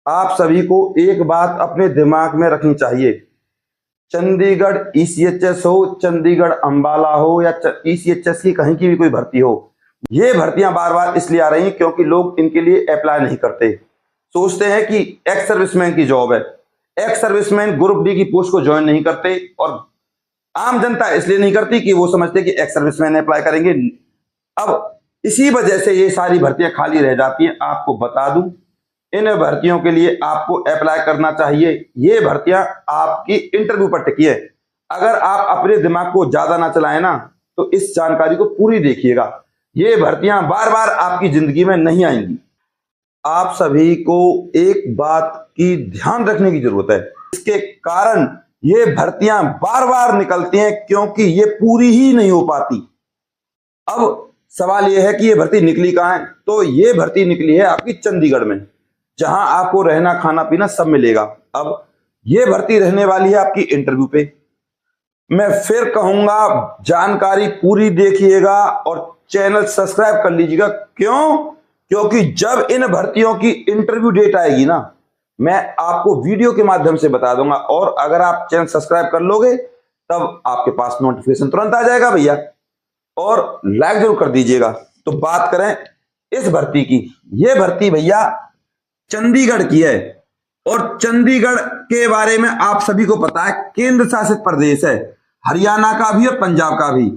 आप सभी को एक बात अपने दिमाग में रखनी चाहिए। चंडीगढ़ ईसीएचएस हो, चंडीगढ़ अंबाला हो या ईसीएचएस की कहीं की भी कोई भर्ती हो, ये भर्तियां बार बार इसलिए आ रही हैं क्योंकि लोग इनके लिए अप्लाई नहीं करते। सोचते हैं कि एक्स सर्विसमैन की जॉब है, एक्स सर्विसमैन ग्रुप डी की पोस्ट को ज्वाइन नहीं करते, और आम जनता इसलिए नहीं करती कि वो समझते कि एक्स सर्विसमैन अप्लाई करेंगे। अब इसी वजह से ये सारी भर्तियां खाली रह जाती हैं। आपको बता दूं, इन भर्तियों के लिए आपको अप्लाई करना चाहिए। ये भर्तियां आपकी इंटरव्यू पर टिकी है। अगर आप अपने दिमाग को ज्यादा ना चलाएं ना, तो इस जानकारी को पूरी देखिएगा। ये भर्तियां बार बार आपकी जिंदगी में नहीं आएंगी। आप सभी को एक बात की ध्यान रखने की जरूरत है। इसके कारण ये भर्तियां बार बार निकलती हैं क्योंकि ये पूरी ही नहीं हो पाती। अब सवाल यह है कि ये भर्ती निकली कहां है? तो ये भर्ती निकली है आपकी चंडीगढ़ में, जहां आपको रहना खाना पीना सब मिलेगा। अब ये भर्ती रहने वाली है आपकी इंटरव्यू पे। मैं फिर कहूंगा, जानकारी पूरी देखिएगा और चैनल सब्सक्राइब कर लीजिएगा। क्यों? क्योंकि जब इन भर्तियों की इंटरव्यू डेट आएगी ना, मैं आपको वीडियो के माध्यम से बता दूंगा, और अगर आप चैनल सब्सक्राइब कर लोगे तब आपके पास नोटिफिकेशन तुरंत आ जाएगा भैया। और लाइक जरूर कर दीजिएगा। तो बात करें इस भर्ती की। यह भर्ती भैया चंडीगढ़ की है, और चंडीगढ़ के बारे में आप सभी को पता है, केंद्र शासित प्रदेश है, हरियाणा का भी और पंजाब का भी।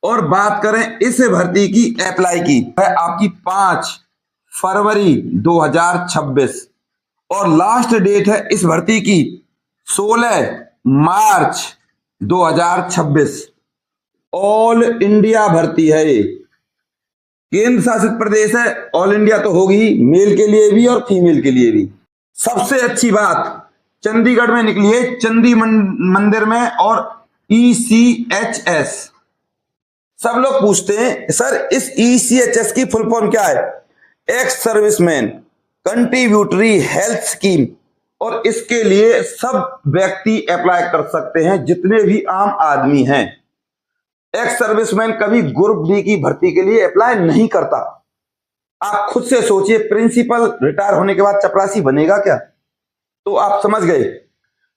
और बात करें इस भर्ती की अप्लाई की है आपकी 5 फरवरी 2026, और लास्ट डेट है इस भर्ती की 16 मार्च 2026। ऑल इंडिया भर्ती है ये, केंद्र शासित प्रदेश है। ऑल इंडिया तो होगी ही, मेल के लिए भी और फीमेल के लिए भी। सबसे अच्छी बात चंडीगढ़ में निकली है, चंडी मंदिर में, और ईसीएचएस। सब लोग पूछते हैं सर इस ईसीएचएस की फुल फॉर्म क्या है? Ex serviceman contributory health scheme. और इसके लिए सब व्यक्ति अप्लाई कर सकते हैं, जितने भी आम आदमी हैं। एक्स सर्विसमैन कभी ग्रुप डी की भर्ती के लिए अप्लाई नहीं करता। आप खुद से सोचिए, प्रिंसिपल रिटायर होने के बाद चपरासी बनेगा क्या? तो आप समझ गए।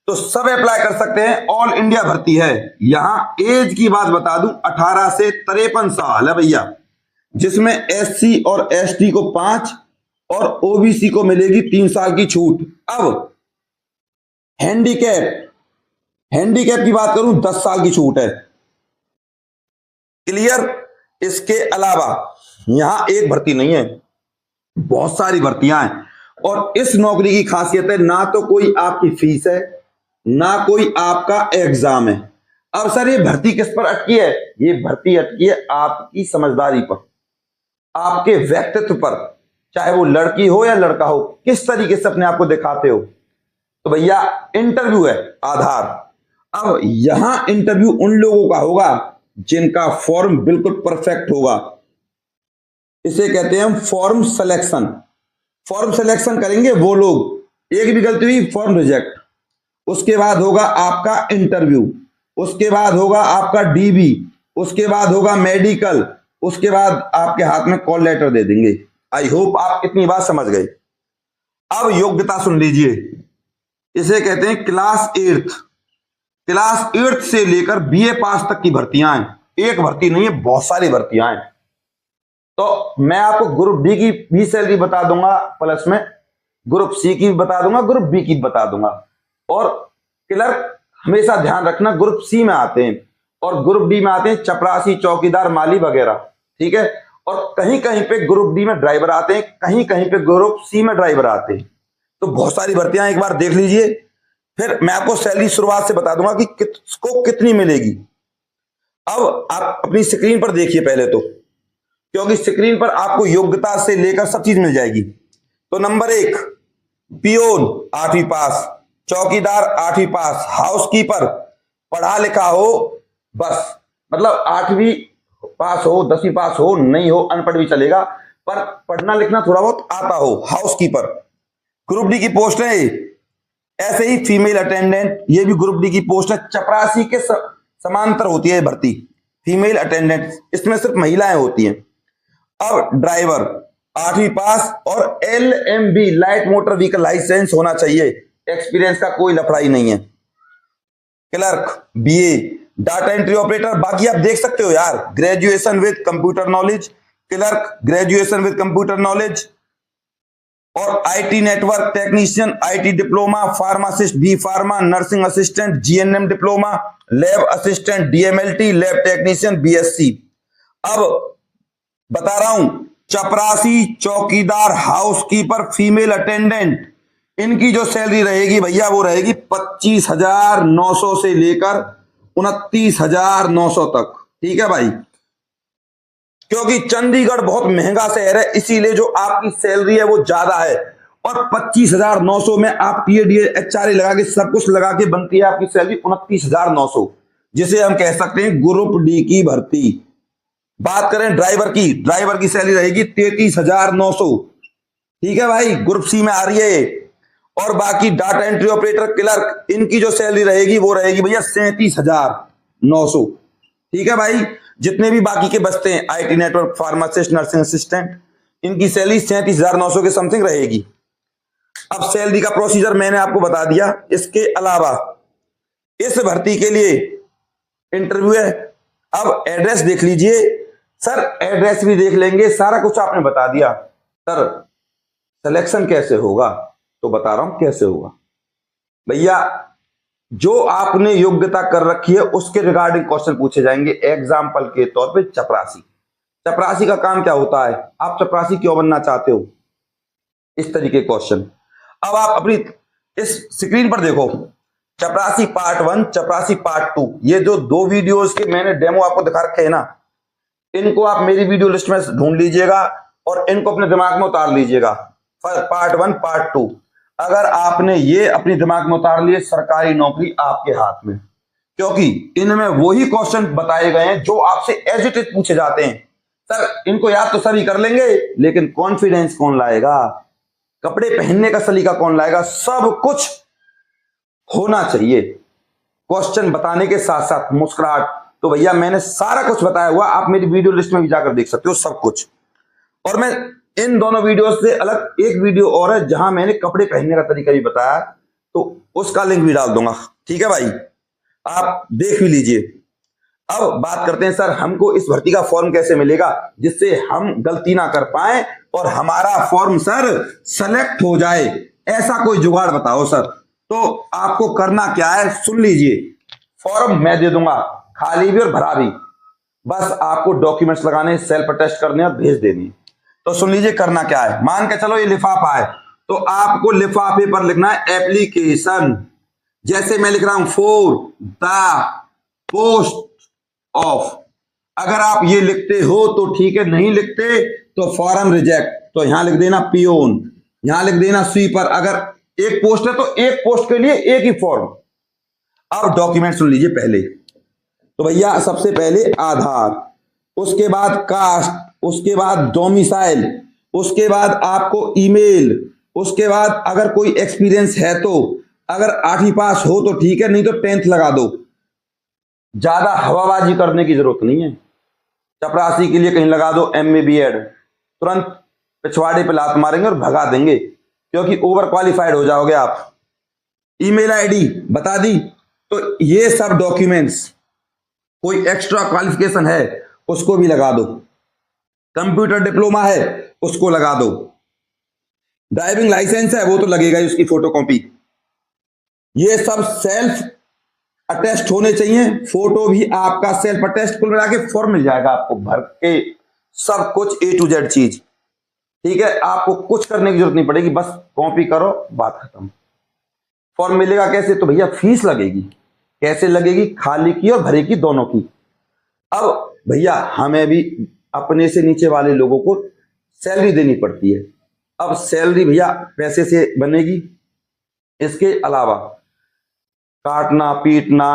तो सब अप्लाई कर सकते हैं, ऑल इंडिया भर्ती है। यहां एज की बात बता दूं, 18 से 53 साल है भैया, जिसमें एससी और एसटी को 5 और ओबीसी को मिलेगी 3 साल की छूट। अब हैंडीकैप की बात करूं, 10 साल की छूट है। क्लियर? इसके अलावा यहां एक भर्ती नहीं है, बहुत सारी भर्तियां हैं। और इस नौकरी की खासियत है, ना तो कोई आपकी फीस है, ना कोई आपका एग्जाम है। अब सर ये भर्ती किस पर अटकी है? ये भर्ती अटकी है आपकी समझदारी पर, आपके व्यक्तित्व पर। चाहे वो लड़की हो या लड़का हो, किस तरीके से अपने आप को दिखाते हो। तो भैया इंटरव्यू है आधार। अब यहां इंटरव्यू उन लोगों का होगा जिनका फॉर्म बिल्कुल परफेक्ट होगा। इसे कहते हैं हम फॉर्म सिलेक्शन। फॉर्म सिलेक्शन करेंगे वो लोग, एक भी गलती हुई फॉर्म रिजेक्ट। उसके बाद होगा आपका इंटरव्यू, उसके बाद होगा आपका डीबी, उसके बाद होगा मेडिकल, उसके बाद आपके हाथ में कॉल लेटर दे देंगे। आई होप आप इतनी बात समझ गए। अब योग्यता सुन लीजिए। इसे कहते हैं क्लास 8 से लेकर बीए पास तक की भर्तियां हैं। एक भर्ती नहीं है, बहुत सारी भर्तियां हैं। तो मैं आपको ग्रुप डी की भी सैलरी बता दूंगा, प्लस में ग्रुप सी की भी बता दूंगा, ग्रुप बी की भी बता दूंगा। और क्लर्क हमेशा ध्यान रखना ग्रुप सी में आते हैं, और ग्रुप डी में आते हैं चपरासी, चौकीदार, माली वगैरह। ठीक है? और कहीं कहीं पे ग्रुप डी में ड्राइवर आते हैं, कहीं कहीं पे ग्रुप सी में ड्राइवर आते हैं। तो बहुत सारी भर्तियां एक बार देख लीजिए, फिर मैं आपको सैलरी शुरुआत से बता दूंगा कि किसको कितनी मिलेगी। अब आप अपनी स्क्रीन पर देखिए पहले तो, क्योंकि स्क्रीन पर आपको योग्यता से लेकर सब चीज मिल जाएगी। तो नंबर 1 पियोन 8वीं पास, चौकीदार 8वीं पास, हाउसकीपर पढ़ा लिखा हो बस, मतलब 8वीं पास हो, 10वीं पास हो, नहीं हो अनपढ़ भी चलेगा, पर पढ़ना लिखना थोड़ा बहुत आता हो, हाउसकीपर। ग्रुप डी की पोस्ट है। ऐसे ही फीमेल अटेंडेंट, ये भी ग्रुप डी की पोस्ट है। चपरासी के समांतर होती है भर्ती, फीमेल अटेंडेंट, इसमें सिर्फ महिलाएं होती हैं। अब ड्राइवर 8वीं पास और LMV light motor vehicle licence होना चाहिए। एक्सपीरियंस का कोई लफड़ा ही नहीं है। Clerk BA, data entry operator, बाकी आप देख सकते हो यार, graduation with computer knowledge, clerk graduation with computer knowledge, और IT network technician IT diploma, pharmacist B pharma, nursing assistant GNM diploma, lab assistant DMLT, lab technician BSc। अब बता रहा हूं, चपरासी, चौकीदार, हाउसकीपर, फीमेल अटेंडेंट, इनकी जो सैलरी रहेगी भैया वो रहेगी 25,900 से लेकर 29,900 तक। ठीक है भाई, क्योंकि चंडीगढ़ बहुत महंगा शहर है, इसीलिए जो आपकी सैलरी है वो ज्यादा है। और 25,900 में आप TADA HRA लगा के सब कुछ लगा के बनती है आपकी सैलरी 29,900, जिसे हम कह सकते हैं ग्रुप D की भर्ती। बात करें ड्राइवर की सैलरी रहेगी 33,900। ठीक है भाई, ग्रुप C में आ रही है। और बाकी डाटा एंट्री ऑपरेटर, क्लर्क, इनकी जो सैलरी रहेगी वो रहेगी भैया 37,900। ठीक है भाई, जितने भी बाकी के बचते हैं IT network, pharmacist, nursing assistant, इनकी सैलरी 37,900 के समथिंग रहेगी। अब सैलरी का प्रोसीजर मैंने आपको बता दिया। इसके अलावा इस भर्ती के लिए इंटरव्यू है। अब एड्रेस देख लीजिए सर, एड्रेस भी देख लेंगे, सारा कुछ आपने बता दिया। सर सिलेक्शन कैसे होगा, तो बता रहा हूं कैसे होगा भैया। जो आपने योग्यता कर रखी है उसके रिगार्डिंग क्वेश्चन पूछे जाएंगे। एग्जाम्पल के तौर पे चपरासी का काम क्या होता है, आप चपरासी क्यों बनना चाहते हो, इस तरीके क्वेश्चन। अब आप अपनी इस स्क्रीन पर देखो, चपरासी पार्ट 1, चपरासी पार्ट 2, ये जो 2 वीडियोस के मैंने डेमो आपको दिखा रखे हैं ना, इनको आप मेरी वीडियो लिस्ट में ढूंढ लीजिएगा और इनको अपने दिमाग में उतार लीजिएगा। पार्ट 1, पार्ट 2, अगर आपने ये अपने दिमाग में उतार लिए, सरकारी नौकरी आपके हाथ में, क्योंकि इनमें वही क्वेश्चन बताए गए हैं जो आपसे एज इट इज पूछे जाते हैं। सर इनको याद तो सभी कर लेंगे, लेकिन कॉन्फिडेंस कौन लाएगा, कपड़े पहनने का सलीका कौन लाएगा, सब कुछ होना चाहिए। क्वेश्चन बताने के साथ साथ मुस्कुराहट, तो भैया मैंने सारा कुछ बताया हुआ, आप मेरी वीडियो लिस्ट में भी जाकर देख सकते हो सब कुछ। और मैं इन दोनों वीडियो से अलग एक वीडियो और है जहां मैंने कपड़े पहनने का तरीका भी बताया, तो उसका लिंक भी डाल दूंगा। ठीक है भाई, आप देख भी लीजिए। अब बात करते हैं सर, हमको इस भर्ती का फॉर्म कैसे मिलेगा जिससे हम गलती ना कर पाए और हमारा फॉर्म सर सेलेक्ट हो जाए, ऐसा कोई जुगाड़ बताओ सर। तो आपको करना क्या है, सुन लीजिए। फॉर्म मैं दे दूंगा, खाली भी और भरा भी, बस आपको डॉक्यूमेंट्स लगाने, सेल्फ अटेस्ट करने और भेज देनी। तो सुन लीजिए करना क्या है। मान के चलो ये लिफाफा है, तो आपको लिफाफे पर लिखना है एप्लीकेशन। जैसे मैं लिख रहा हूं फॉर द पोस्ट ऑफ, अगर आप ये लिखते हो तो ठीक है, नहीं लिखते तो फॉर्म रिजेक्ट। तो यहां लिख देना पियोन, यहां लिख देना स्वीपर। अगर एक पोस्ट है तो एक पोस्ट के लिए एक ही फॉर्म। अब डॉक्यूमेंट सुन लीजिए पहले, तो भैया सबसे पहले आधार, उसके बाद कास्ट, उसके बाद डोमिसाइल, उसके बाद आपको ईमेल, उसके बाद अगर कोई एक्सपीरियंस है तो, अगर 8वीं पास हो तो ठीक है, नहीं तो 10th लगा दो। ज्यादा हवाबाजी करने की जरूरत नहीं है। चपरासी के लिए कहीं लगा दो MA BEd, तुरंत पिछवाड़े पे लात मारेंगे और भगा देंगे, क्योंकि ओवर क्वालिफाइड हो जाओगे आप। ईमेल ID बता दी, तो ये सब डॉक्यूमेंट्स, कोई एक्स्ट्रा क्वालिफिकेशन है उसको भी लगा दो, कंप्यूटर डिप्लोमा है उसको लगा दो, ड्राइविंग लाइसेंस है वो तो लगेगा ही, उसकी फोटोकॉपी। ये सब सेल्फ अटेस्ट होने चाहिए। फोटो भी आपका सेल्फ अटेस्ट, कुल मिला के फॉर्म मिल जाएगा आपको भर के, सब कुछ A to Z चीज। ठीक है, आपको कुछ करने की जरूरत नहीं पड़ेगी, बस कॉपी करो, बात खत्म। फॉर्म मिलेगा कैसे, तो भैया फीस लगेगी। कैसे लगेगी, खाली की और भरे की दोनों की। अब भैया हमें भी अपने से नीचे वाले लोगों को सैलरी देनी पड़ती है। अब सैलरी भैया पैसे से बनेगी, इसके अलावा काटना, पीटना,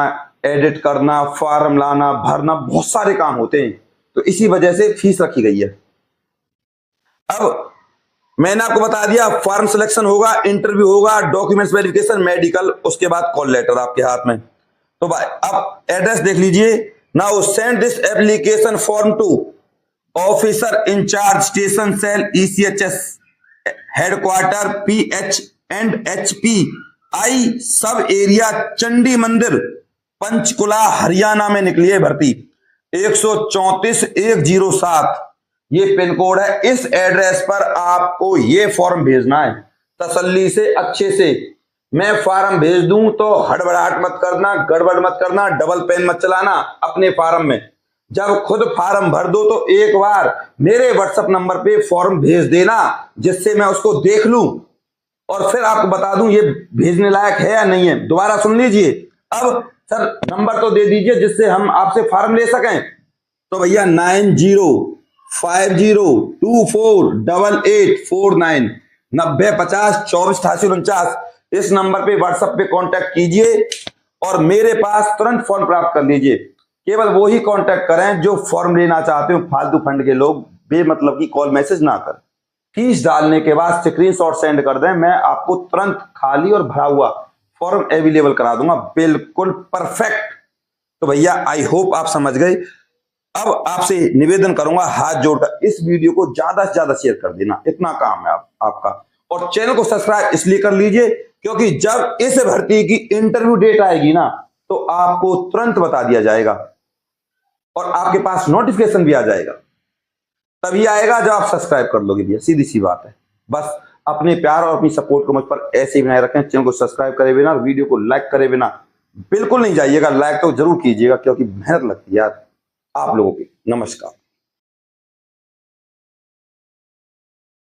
एडिट करना, फॉर्म लाना, भरना, बहुत सारे काम होते हैं, तो इसी वजह से फीस रखी गई है। अब मैंने आपको बता दिया, फॉर्म सिलेक्शन होगा, इंटरव्यू होगा, डॉक्यूमेंट्स वेरिफिकेशन, मेडिकल, उसके बाद कॉल लेटर आपके हाथ में। तो भाई अब एड्रेस देख लीजिए। Now send this application form to officer in-charge station cell ECHS headquarter PH&HP sub area Chandi मंदिर पंचकुला हरियाणा में निकली है भर्ती। 134,107 ये पिन कोड है। इस एड्रेस पर आपको ये फॉर्म भेजना है तसल्ली से, अच्छे से। मैं फॉर्म भेज दूं तो हड़बड़ाहट मत करना, गड़बड़ मत करना, डबल पेन मत चलाना अपने फॉर्म में। जब खुद फॉर्म भर दो तो एक बार मेरे व्हाट्सएप नंबर पे फॉर्म भेज देना, जिससे मैं उसको देख लूं और फिर आपको बता दूं ये भेजने लायक है या नहीं है। दोबारा सुन लीजिए। अब सर नंबर तो दे दीजिए जिससे हम आपसे फॉर्म ले सकें। तो भैया 9050248849 9050248849 इस नंबर पे व्हाट्सएप पे कांटेक्ट कीजिए और मेरे पास तुरंत फॉर्म प्राप्त कर लीजिए। केवल वो ही कांटेक्ट करें जो फॉर्म लेना चाहते हो। फालतू फंड के लोग बेमतलब की कॉल मैसेज ना करें। फीस डालने के बाद स्क्रीनशॉट सेंड कर दें, मैं आपको तुरंत खाली और भरा हुआ फॉर्म अवेलेबल करा दूंगा, बिल्कुल परफेक्ट। तो भैया आई होप आप समझ गए। अब आपसे निवेदन करूंगा हाथ जोड़कर इस वीडियो को ज्यादा से ज्यादा शेयर कर देना, इतना काम है आपका। और चैनल को सब्सक्राइब इसलिए कर लीजिए क्योंकि जब इस भर्ती की इंटरव्यू डेट आएगी ना तो आपको तुरंत बता दिया जाएगा और आपके पास नोटिफिकेशन भी आ जाएगा। तभी आएगा जब आप सब्सक्राइब कर लोगे भैया, सीधी सी बात है। बस अपने प्यार और अपनी सपोर्ट को मुझ पर ऐसे ही बनाए रखें। चैनल को सब्सक्राइब करे बिना और वीडियो को लाइक करे बिना बिल्कुल नहीं जाइएगा। लाइक तो जरूर कीजिएगा क्योंकि मेहनत लगती है यार आप लोगों की। नमस्कार।